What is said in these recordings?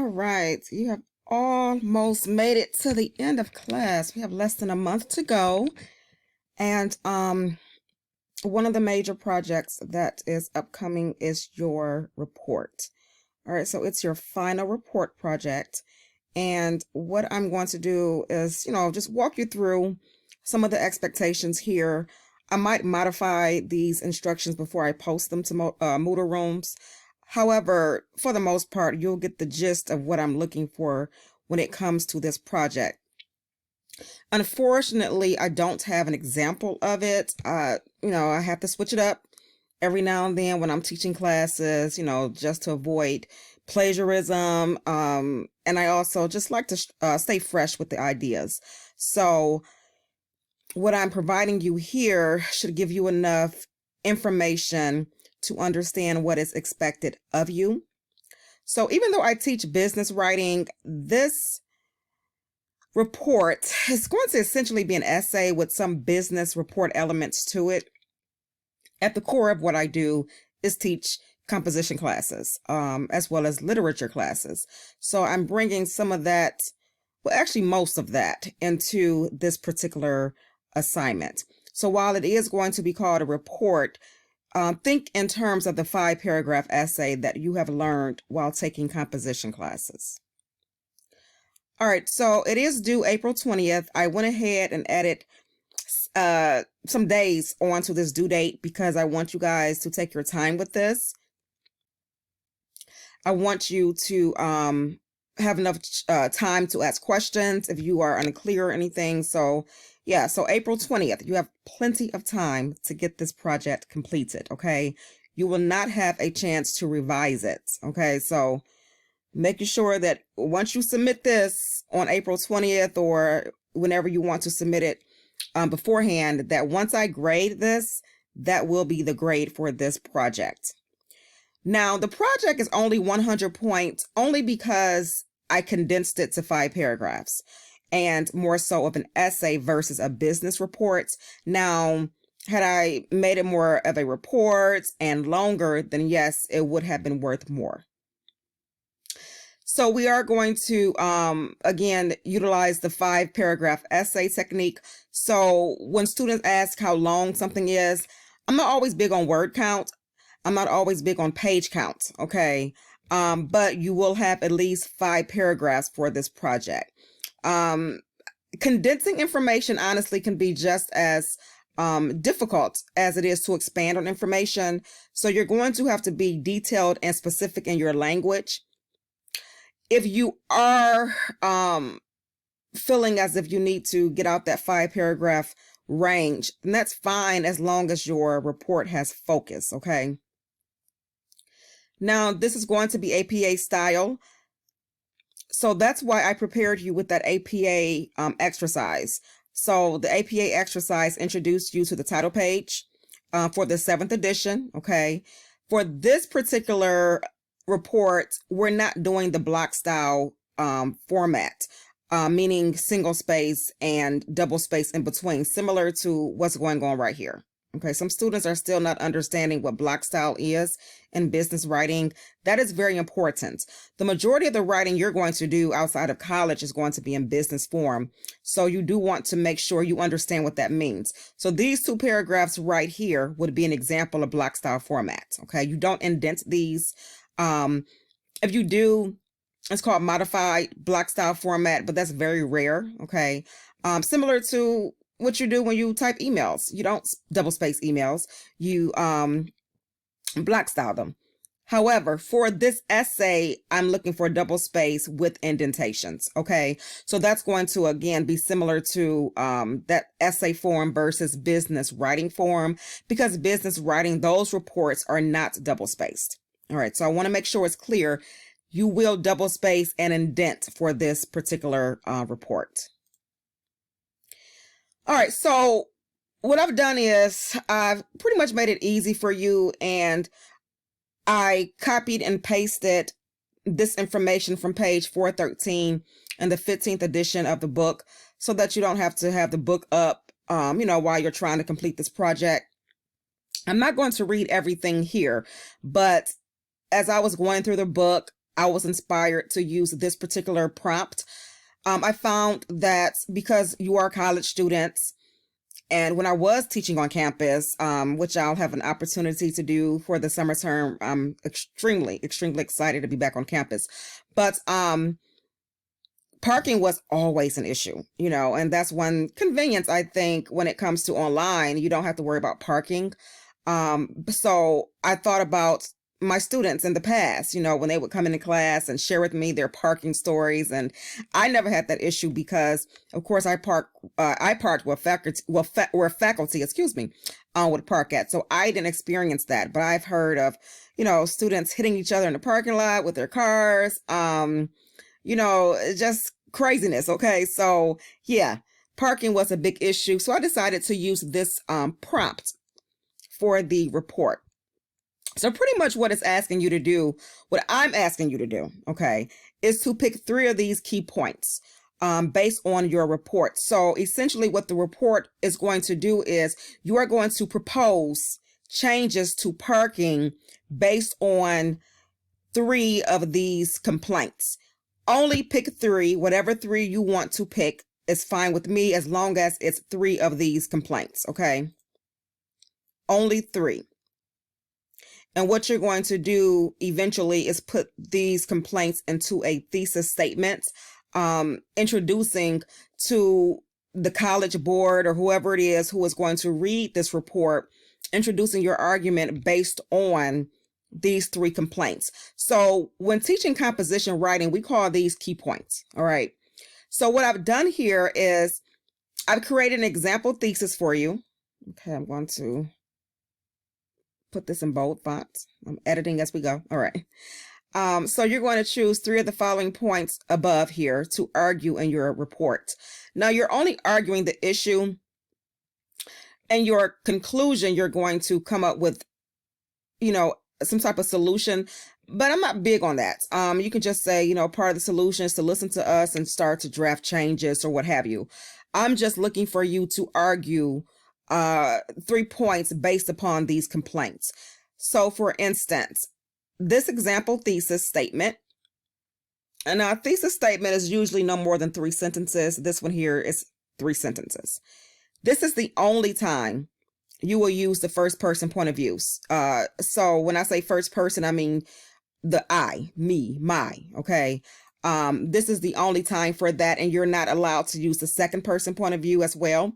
All right, you have almost made it to the end of class. We have less than a month to go. And one of the major projects that is upcoming is your report. All right, so it's your final report project. And what I'm going to do is, just walk you through some of the expectations here. I might modify these instructions before I post them to Moodle Rooms. However, for the most part, you'll get the gist of what I'm looking for when it comes to this project. Unfortunately, I don't have an example of it. I have to switch it up every now and then when I'm teaching classes, just to avoid plagiarism. And I also just like to stay fresh with the ideas. So what I'm providing you here should give you enough information to understand what is expected of you. So even though I teach business writing, this report is going to essentially be an essay with some business report elements to it. At the core of what I do is teach composition classes, as well as literature classes. So I'm bringing some of that, well, actually most of that, into this particular assignment. So while it is going to be called a report, think in terms of the 5-paragraph essay that you have learned while taking composition classes. All right, so it is due April 20th. I went ahead and added some days onto this due date because I want you guys to take your time with this. I want you to have enough time to ask questions if you are unclear or anything. So yeah, so April 20th, you have plenty of time to get this project completed, okay? You will not have a chance to revise it, okay? So making sure that once you submit this on April 20th or whenever you want to submit it beforehand, that once I grade this, that will be the grade for this project. Now, the project is only 100 points only because I condensed it to 5 paragraphs and more so of an essay versus a business report. Now, had I made it more of a report and longer, then yes, it would have been worth more. So we are going to, again, utilize the 5-paragraph essay technique. So when students ask how long something is, I'm not always big on word count. I'm not always big on page count, okay? But you will have at least 5 paragraphs for this project. Condensing information, honestly, can be just as difficult as it is to expand on information. So you're going to have to be detailed and specific in your language. If you are feeling as if you need to get out that 5-paragraph range, then that's fine as long as your report has focus, okay? Now, this is going to be APA style. So that's why I prepared you with that APA exercise. So the APA exercise introduced you to the title page for the 7th edition, okay? For this particular report, we're not doing the block style format, meaning single space and double space in between, similar to what's going on right here. Okay, some students are still not understanding what block style is in business writing. That is very important. The majority of the writing you're going to do outside of college is going to be in business form. So you do want to make sure you understand what that means. So these 2 paragraphs right here would be an example of block style format. Okay, you don't indent these. If you do, it's called modified block style format, but that's very rare. Okay, similar to what you do when you type emails. You don't double space emails, you block style them. However, for this essay, I'm looking for a double space with indentations. Okay, so that's going to again be similar to that essay form versus business writing form, because business writing, those reports are not double spaced. All right, so I want to make sure it's clear. You will double space and indent for this particular report. All right, so what I've done is I've pretty much made it easy for you, and I copied and pasted this information from page 413 in the 15th edition of the book so that you don't have to have the book up, while you're trying to complete this project. I'm not going to read everything here, but as I was going through the book, I was inspired to use this particular prompt. I found that because you are college students, and when I was teaching on campus, which I'll have an opportunity to do for the summer term, I'm extremely excited to be back on campus. But parking was always an issue, and that's one convenience, I think, when it comes to online. You don't have to worry about parking. So I thought about my students in the past, when they would come into class and share with me their parking stories. And I never had that issue because, of course, I parked where faculty, would park at. So I didn't experience that, but I've heard of, students hitting each other in the parking lot with their cars, just craziness. Okay. So yeah, parking was a big issue. So I decided to use this prompt for the report. So pretty much what it's asking you to do, what I'm asking you to do, okay, is to pick 3 of these key points based on your report. So essentially what the report is going to do is you are going to propose changes to parking based on 3 of these complaints. Only pick 3, whatever 3 you want to pick is fine with me as long as it's 3 of these complaints, okay? Only 3. And what you're going to do eventually is put these complaints into a thesis statement, introducing to the college board or whoever it is who is going to read this report, introducing your argument based on these 3 complaints. So when teaching composition writing, we call these key points. All right. So what I've done here is I've created an example thesis for you. Okay, I'm going to put this in bold fonts. I'm editing as we go. All right. So you're going to choose 3 of the following points above here to argue in your report. Now you're only arguing the issue, and your conclusion, you're going to come up with, some type of solution, but I'm not big on that. You can just say, part of the solution is to listen to us and start to draft changes or what have you. I'm just looking for you to argue 3 points based upon these complaints. So for instance, this example thesis statement, and a thesis statement is usually no more than 3 sentences. This one here is 3 sentences. This is the only time you will use the first person point of view. So when I say first person, I mean the I, me, my, okay? This is the only time for that, and you're not allowed to use the second person point of view as well.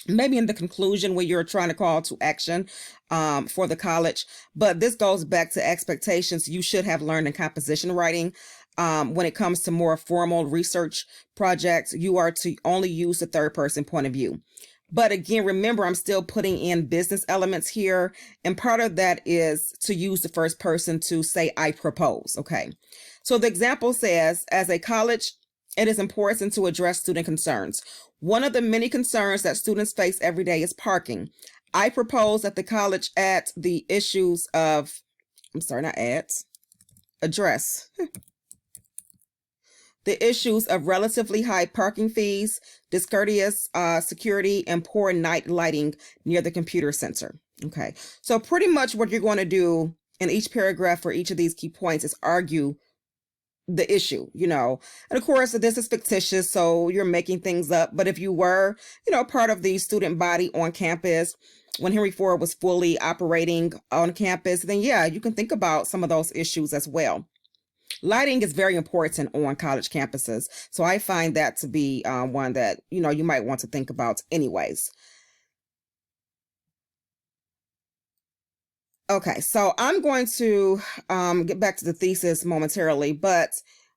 Maybe in the conclusion when you're trying to call to action for the college. But this goes back to expectations you should have learned in composition writing. When it comes to more formal research projects, you are to only use the third person point of view. But again, remember, I'm still putting in business elements here. And part of that is to use the first person to say, I propose. Okay. So the example says, as a college, it is important to address student concerns. One of the many concerns that students face every day is parking. I propose that the college add the issues of, address the issues of relatively high parking fees, discourteous security, and poor night lighting near the computer center. Okay, so pretty much what you're going to do in each paragraph for each of these key points is argue the issue, and of course this is fictitious, so you're making things up. But if you were, part of the student body on campus when Henry Ford was fully operating on campus, then yeah, you can think about some of those issues as well. Lighting is very important on college campuses, so I find that to be one that you might want to think about anyways. Okay, so I'm going to get back to the thesis momentarily, but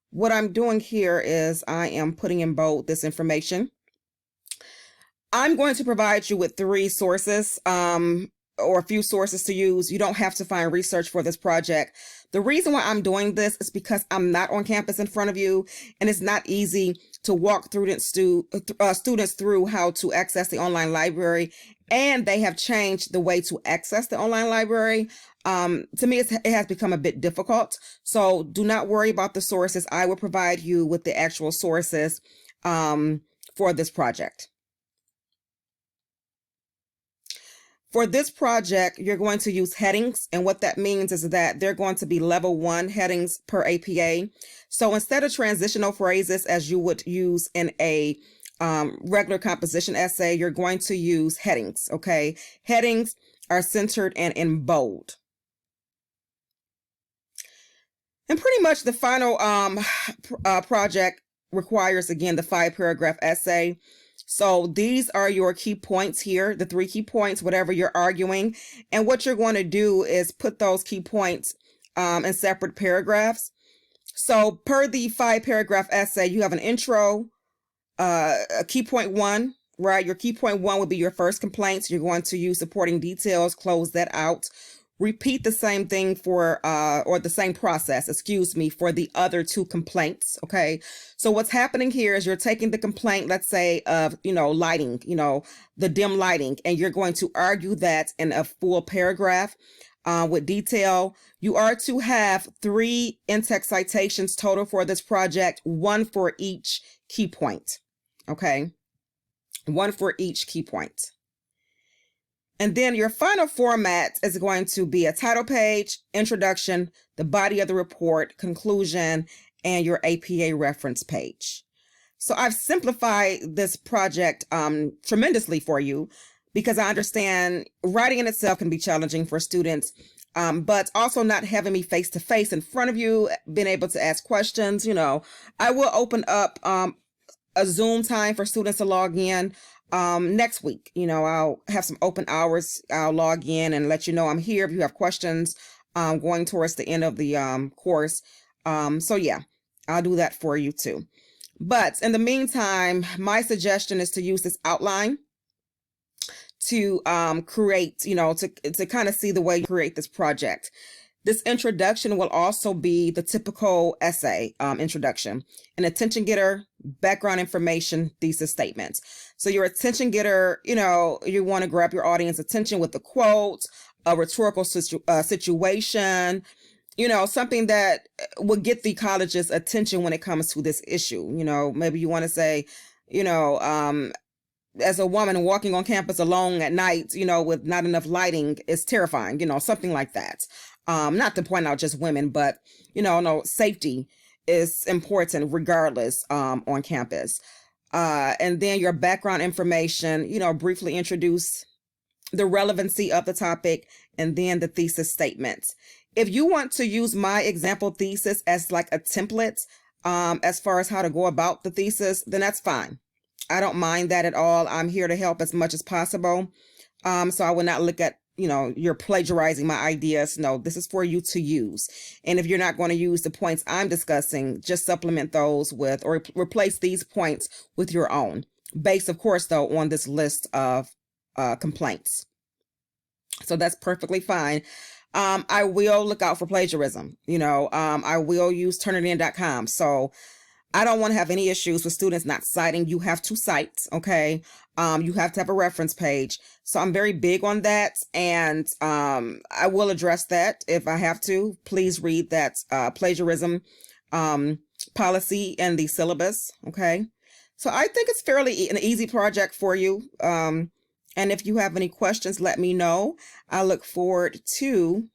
what I'm doing here is I am putting in bold this information. I'm going to provide you with 3 sources or a few sources to use. You don't have to find research for this project. The reason why I'm doing this is because I'm not on campus in front of you, and it's not easy to walk through students through how to access the online library, and they have changed the way to access the online library. To me, it has become a bit difficult. So do not worry about the sources. I will provide you with the actual sources for this project. For this project, you're going to use headings, and what that means is that they're going to be level 1 headings per APA. So instead of transitional phrases as you would use in a regular composition essay, you're going to use headings, okay? Headings are centered and in bold. And pretty much the final project requires, again, the 5-paragraph essay. So these are your key points here, the 3 key points, whatever you're arguing. And what you're going to do is put those key points in separate paragraphs. So per the 5-paragraph essay, you have an intro, a key point 1, right? Your key point 1 would be your first complaints. You're going to use supporting details, close that out. Repeat the same thing for, or the same process, excuse me, for the other 2 complaints, okay? So what's happening here is you're taking the complaint, let's say, of, lighting, the dim lighting, and you're going to argue that in a full paragraph with detail. You are to have 3 in-text citations total for this project, 1 for each key point, okay? 1 for each key point. And then your final format is going to be a title page, introduction, the body of the report, conclusion, and your APA reference page. So I've simplified this project tremendously for you because I understand writing in itself can be challenging for students, but also not having me face to face in front of you, being able to ask questions. I will open up a Zoom time for students to log in next week. I'll have some open hours. I'll log in and let you know I'm here if you have questions going towards the end of the course. So yeah, I'll do that for you too. But in the meantime, my suggestion is to use this outline to create, to kind of see the way you create this project. This introduction will also be the typical essay introduction, an attention getter, background information, thesis statements. So your attention getter, you want to grab your audience attention with a quote, a rhetorical situation, something that will get the college's attention when it comes to this issue. Maybe you want to say, as a woman walking on campus alone at night, with not enough lighting is terrifying, something like that. Not to point out just women, but, no, safety is important regardless on campus. And then your background information, briefly introduce the relevancy of the topic, and then the thesis statements. If you want to use my example thesis as like a template as far as how to go about the thesis, then that's fine. I don't mind that at all. I'm here to help as much as possible. So I will not look at, you're plagiarizing my ideas. No, this is for you to use. And if you're not going to use the points I'm discussing, just supplement those with, or replace these points with your own, based, of course, though, on this list of complaints. So that's perfectly fine. I will look out for plagiarism. I will use Turnitin.com. So I don't want to have any issues with students not citing. You have to cite, okay? You have to have a reference page. So I'm very big on that, and I will address that if I have to. Please read that plagiarism policy and the syllabus, okay? So I think it's fairly an easy project for you. And if you have any questions, let me know. I look forward to,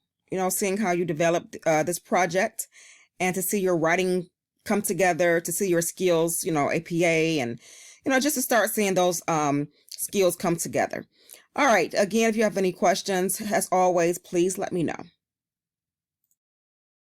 seeing how you develop this project, and to see your writing come together, to see your skills, APA, and, just to start seeing those skills come together. All right. Again, if you have any questions, as always, please let me know.